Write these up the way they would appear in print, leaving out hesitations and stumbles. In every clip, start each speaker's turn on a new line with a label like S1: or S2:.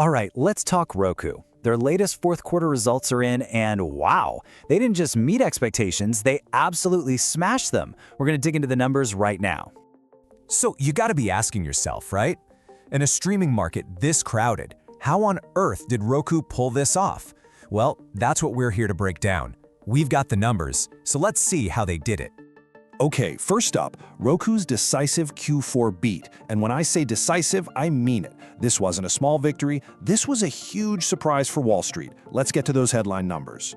S1: All right, let's talk Roku. Their latest fourth quarter results are in, and wow, they didn't just meet expectations, they absolutely smashed them. We're going to dig into the numbers right now.
S2: So you gotta be asking yourself, right? In a streaming market this crowded, how on earth did Roku pull this off? Well, that's what we're here to break down. We've got the numbers, so let's see how they did it.
S3: Okay, first up, Roku's decisive Q4 beat. And when I say decisive, I mean it. This wasn't a small victory, this was a huge surprise for Wall Street. Let's get to those headline numbers.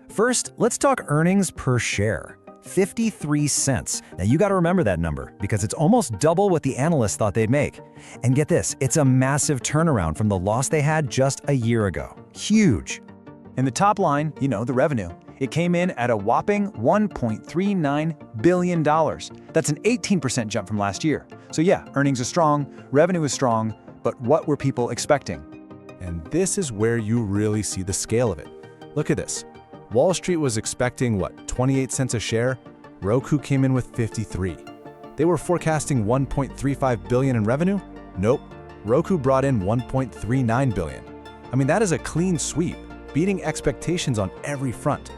S1: First, let's talk earnings per share. 53 cents. Now you got to remember that number because it's almost double what the analysts thought they'd make. And get this, it's a massive turnaround from the loss they had just a year ago. Huge. In the top line, the revenue. It came in at a whopping $1.39 billion. That's an 18% jump from last year. So yeah, earnings are strong, revenue is strong, but what were people expecting?
S4: And this is where you really see the scale of it. Look at this. Wall Street was expecting, 28 cents a share? Roku came in with 53. They were forecasting $1.35 billion in revenue? Nope. Roku brought in $1.39 billion. I mean, that is a clean sweep, beating expectations on every front.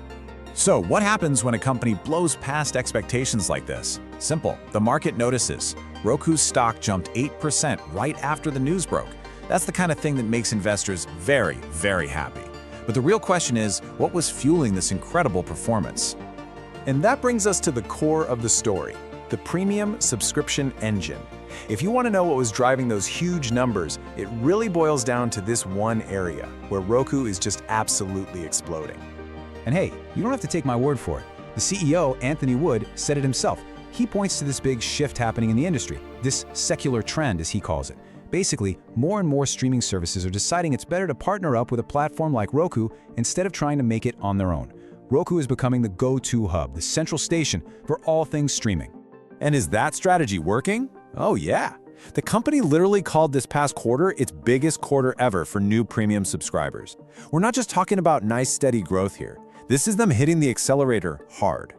S5: So what happens when a company blows past expectations like this? Simple, the market notices. Roku's stock jumped 8% right after the news broke. That's the kind of thing that makes investors very, very happy. But the real question is, what was fueling this incredible performance?
S4: And that brings us to the core of the story, the premium subscription engine. If you want to know what was driving those huge numbers, it really boils down to this one area, where Roku is just absolutely exploding.
S6: And hey, you don't have to take my word for it. The CEO, Anthony Wood, said it himself. He points to this big shift happening in the industry, this secular trend, as he calls it. Basically, more and more streaming services are deciding it's better to partner up with a platform like Roku instead of trying to make it on their own. Roku is becoming the go-to hub, the central station for all things streaming.
S5: And is that strategy working? Oh yeah. The company literally called this past quarter its biggest quarter ever for new premium subscribers. We're not just talking about nice steady growth here. This is them hitting the accelerator hard.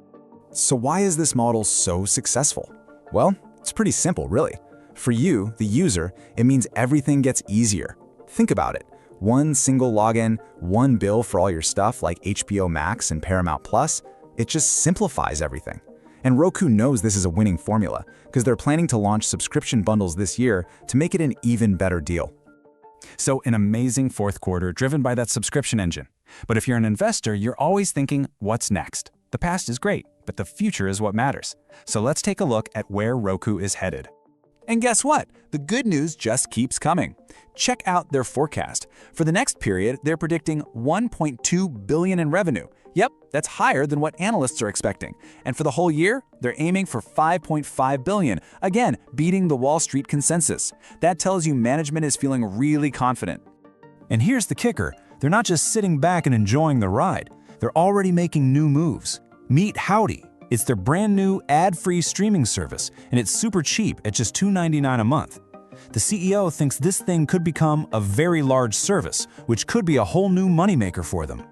S2: So why is this model so successful? Well, it's pretty simple, really. For you, the user, it means everything gets easier. Think about it. One single login, one bill for all your stuff like HBO Max and Paramount Plus. It just simplifies everything. And Roku knows this is a winning formula because they're planning to launch subscription bundles this year to make it an even better deal.
S6: So an amazing fourth quarter driven by that subscription engine. But if you're an investor, you're always thinking, what's next? The past is great, but the future is what matters. So let's take a look at where Roku is headed. And guess what? The good news just keeps coming. Check out their forecast. For the next period, they're predicting $1.2 billion in revenue. Yep, that's higher than what analysts are expecting. And for the whole year, they're aiming for $5.5 billion, again, beating the Wall Street consensus. That tells you management is feeling really confident.
S2: And here's the kicker. They're not just sitting back and enjoying the ride. They're already making new moves. Meet Howdy. It's their brand new ad-free streaming service, and it's super cheap at just $2.99 a month. The CEO thinks this thing could become a very large service, which could be a whole new moneymaker for them.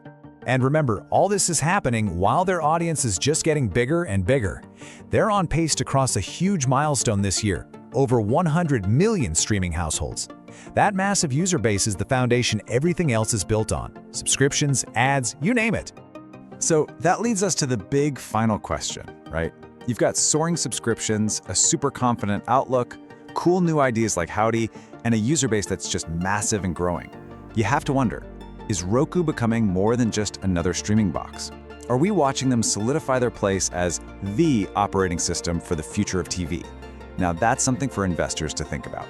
S6: And remember, all this is happening while their audience is just getting bigger and bigger. They're on pace to cross a huge milestone this year, over 100 million streaming households. That massive user base is the foundation everything else is built on. Subscriptions, ads, you name it.
S5: So that leads us to the big final question, right? You've got soaring subscriptions, a super confident outlook, cool new ideas like Howdy, and a user base that's just massive and growing. You have to wonder, is Roku becoming more than just another streaming box? Are we watching them solidify their place as the operating system for the future of TV? Now that's something for investors to think about.